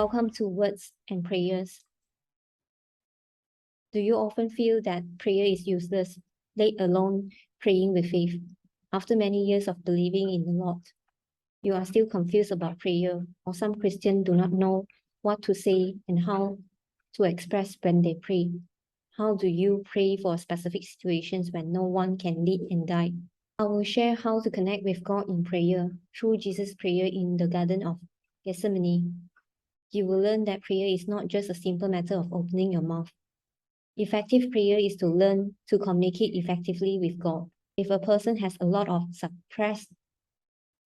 Welcome to Words and Prayers. Do you often feel that prayer is useless, let alone praying with faith? After many years of believing in the Lord, you are still confused about prayer, or some Christians do not know what to say and how to express when they pray. How do you pray for specific situations when no one can lead and guide? I will share how to connect with God in prayer through Jesus' prayer in the Garden of Gethsemane. You will learn that prayer is not just a simple matter of opening your mouth. Effective prayer is to learn to communicate effectively with God. If a person has a lot of suppressed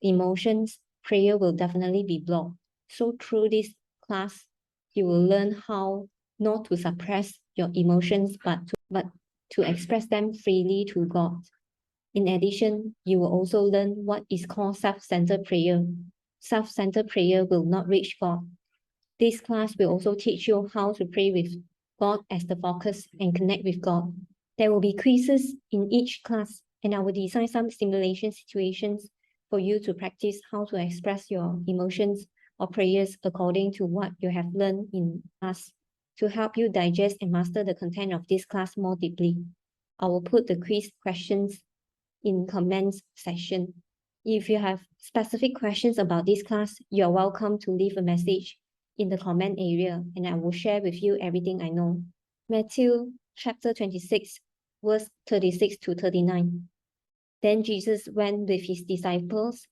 emotions, prayer will definitely be blocked. So through this class, you will learn how not to suppress your emotions, but to express them freely to God. In addition, you will also learn what is called self-centered prayer. Self-centered prayer will not reach God. This class will also teach you how to pray with God as the focus and connect with God. There will be quizzes in each class, and I will design some simulation situations for you to practice how to express your emotions or prayers according to what you have learned in class to help you digest and master the content of this class more deeply. I will put the quiz questions in comments section. If you have specific questions about this class, you are welcome to leave a message in the comment area, and I will share with you everything I know. Matthew chapter 26, verse 36 to 39. Then Jesus went with his disciples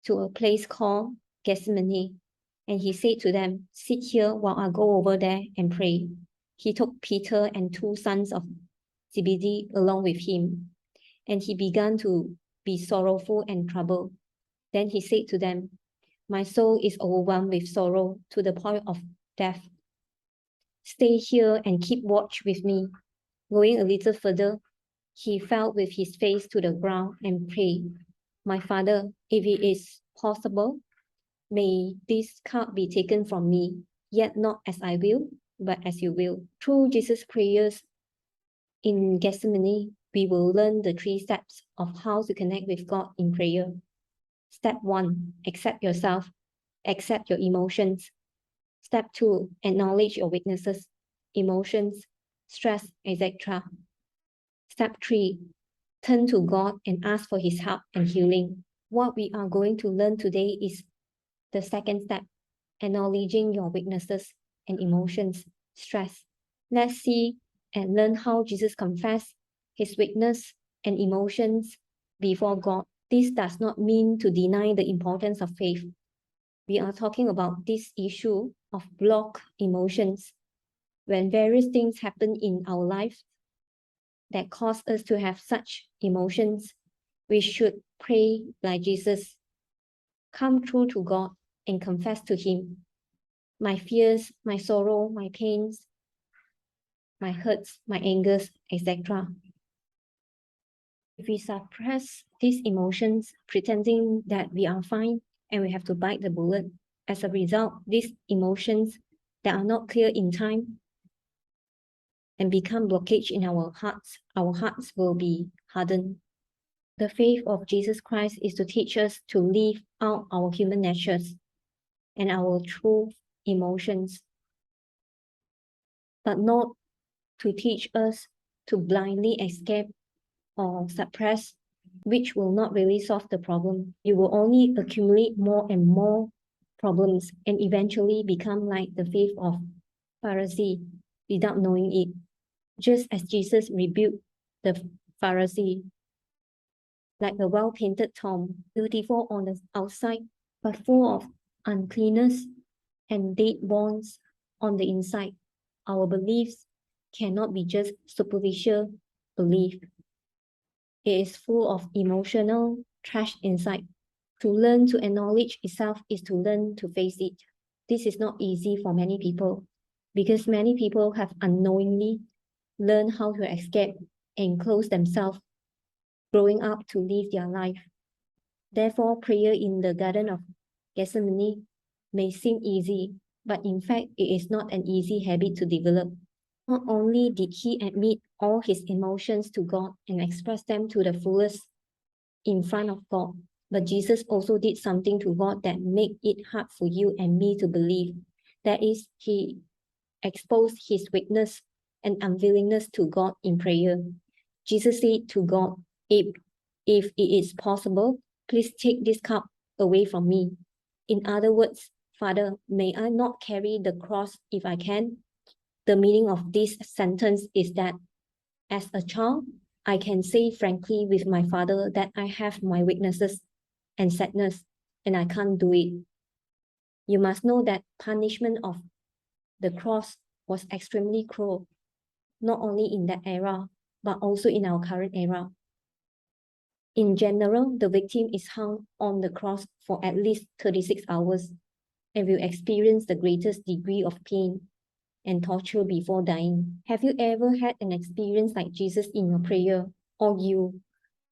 to a place called Gethsemane, and he said to them, "Sit here while I go over there and pray." He took Peter and 2 sons of Zebedee along with him, and he began to be sorrowful and troubled. Then he said to them, "My soul is overwhelmed with sorrow to the point of death. Stay here and keep watch with me." Going a little further, he fell with his face to the ground and prayed, "My Father, if it is possible, may this cup be taken from me, yet not as I will, but as you will." Through Jesus' prayers in Gethsemane, we will learn the 3 steps of how to connect with God in prayer. Step 1, accept yourself, accept your emotions. Step 2, acknowledge your weaknesses, emotions, stress, etc. Step 3, turn to God and ask for his help and healing. What we are going to learn today is the second step, acknowledging your weaknesses and emotions, stress. Let's see and learn how Jesus confessed his weakness and emotions before God. This does not mean to deny the importance of faith. We are talking about this issue of blocked emotions. When various things happen in our life that cause us to have such emotions, we should pray like Jesus. Come true to God and confess to him. My fears, my sorrow, my pains, my hurts, my angers, etc. If we suppress these emotions, pretending that we are fine and we have to bite the bullet, as a result, these emotions that are not clear in time and become blockage in our hearts will be hardened. The faith of Jesus Christ is to teach us to live out our human natures and our true emotions, but not to teach us to blindly escape or suppress, which will not really solve the problem. You will only accumulate more and more problems and eventually become like the faith of Pharisee without knowing it. Just as Jesus rebuked the Pharisee, like a well-painted tomb, beautiful on the outside, but full of uncleanness and dead bones on the inside. Our beliefs cannot be just superficial belief. It is full of emotional trash inside. To learn to acknowledge itself is to learn to face it. This is not easy for many people because many people have unknowingly learned how to escape and close themselves growing up to live their life. Therefore, prayer in the Garden of Gethsemane may seem easy, but in fact, it is not an easy habit to develop. Not only did he admit all his emotions to God and express them to the fullest in front of God, but Jesus also did something to God that made it hard for you and me to believe. That is, he exposed his weakness and unwillingness to God in prayer. Jesus said to God, if it is possible, please take this cup away from me. In other words, Father, may I not carry the cross if I can. The meaning of this sentence is that as a child, I can say frankly with my father that I have my weaknesses and sadness, and I can't do it. You must know that punishment of the cross was extremely cruel, not only in that era, but also in our current era. In general, the victim is hung on the cross for at least 36 hours and will experience the greatest degree of pain and torture before dying. Have you ever had an experience like Jesus in your prayer, or you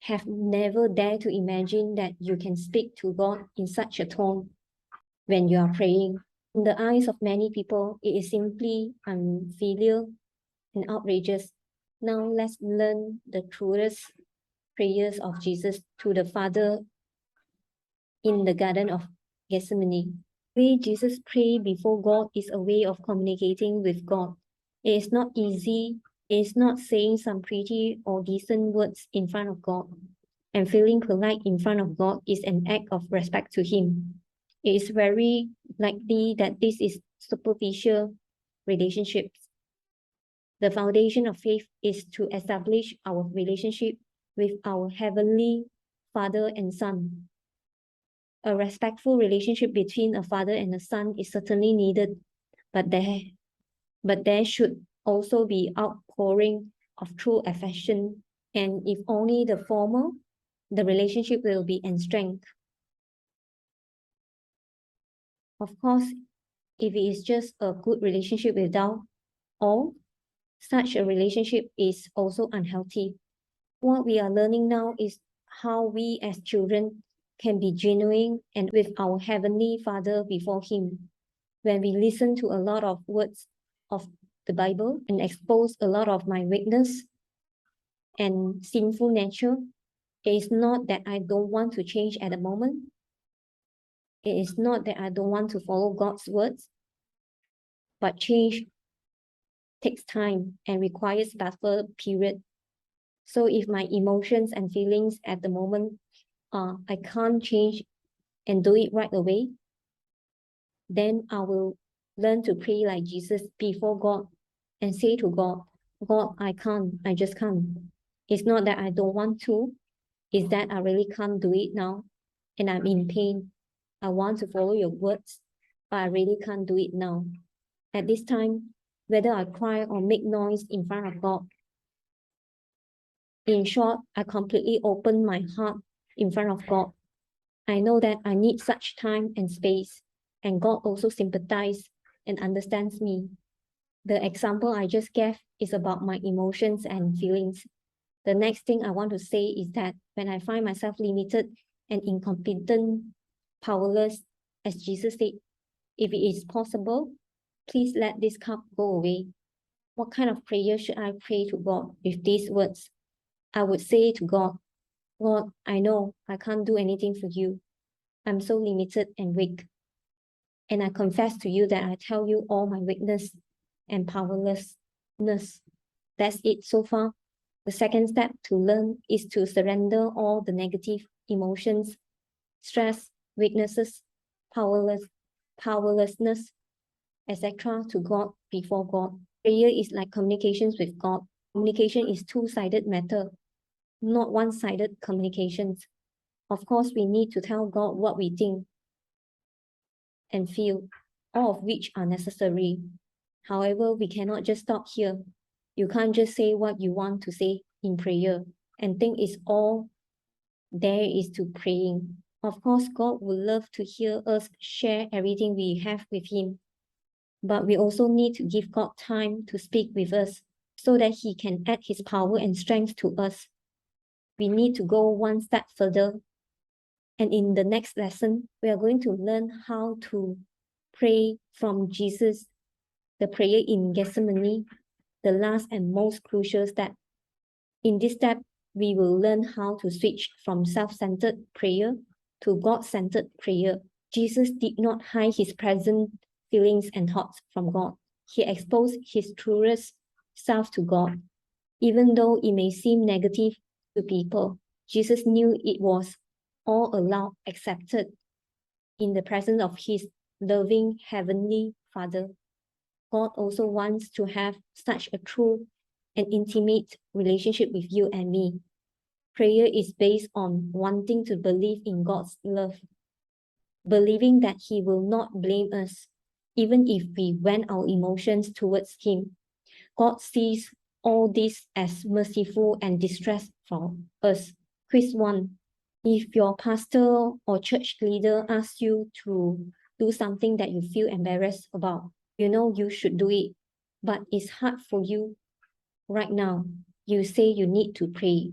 have never dared to imagine that you can speak to God in such a tone when you are praying? In the eyes of many people, it is simply unfilial and outrageous. Now let's learn the truest prayers of Jesus to the Father in the Garden of Gethsemane. The way Jesus prayed before God is a way of communicating with God. It is not easy. It is not saying some pretty or decent words in front of God. And feeling polite in front of God is an act of respect to Him. It is very likely that this is superficial relationships. The foundation of faith is to establish our relationship with our Heavenly Father and Son. A respectful relationship between a father and a son is certainly needed, but there should also be outpouring of true affection, and if only the former, the relationship will be in strength. Of course, if it is just a good relationship without all, such a relationship is also unhealthy. What we are learning now is how we as children can be genuine and with our Heavenly Father before Him. When we listen to a lot of words of the Bible and expose a lot of my weakness and sinful nature, it is not that I don't want to change at the moment. It is not that I don't want to follow God's words, but change takes time and requires buffer period. So if my emotions and feelings at the moment I can't change and do it right away, then I will learn to pray like Jesus before God and say to God, God, I just can't. It's not that I don't want to, it's that I really can't do it now and I'm in pain. I want to follow your words, but I really can't do it now. At this time, whether I cry or make noise in front of God, in short, I completely open my heart in front of God. I know that I need such time and space, and God also sympathizes and understands me. The example I just gave is about my emotions and feelings. The next thing I want to say is that when I find myself limited and incompetent, powerless, as Jesus said, if it is possible, please let this cup go away. What kind of prayer should I pray to God with these words? I would say to God, Lord, I know I can't do anything for you. I'm so limited and weak. And I confess to you that I tell you all my weakness and powerlessness. That's it so far. The second step to learn is to surrender all the negative emotions, stress, weaknesses, powerlessness, etc. to God before God. Prayer is like communications with God. Communication is two-sided matter, not one-sided communications. Of course, we need to tell God what we think and feel, all of which are necessary. However, we cannot just stop here. You can't just say what you want to say in prayer and think it's all there is to praying. Of course, God would love to hear us share everything we have with Him, but we also need to give God time to speak with us so that He can add His power and strength to us. We need to go one step further. And in the next lesson, we are going to learn how to pray from Jesus, the prayer in Gethsemane, the last and most crucial step. In this step, we will learn how to switch from self-centered prayer to God-centered prayer. Jesus did not hide His presence feelings, and thoughts from God. He exposed his truest self to God. Even though it may seem negative to people, Jesus knew it was all allowed, accepted in the presence of his loving heavenly Father. God also wants to have such a true and intimate relationship with you and me. Prayer is based on wanting to believe in God's love, believing that he will not blame us, even if we vent our emotions towards him. God sees all this as merciful and distressed for us. Quiz 1. If your pastor or church leader asks you to do something that you feel embarrassed about, you know you should do it, but it's hard for you right now. You say you need to pray.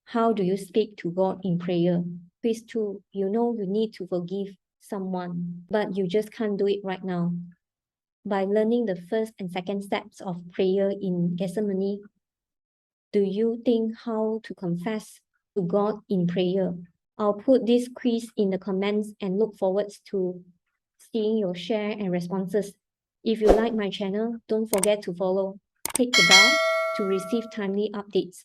How do you speak to God in prayer? Quiz 2. You know you need to forgive someone, but you just can't do it right now. By learning the first and second steps of prayer in Gethsemane, do you think how to confess to God in prayer? I'll put this quiz in the comments and look forward to seeing your share and responses. If you like my channel, don't forget to follow. Click the bell to receive timely updates.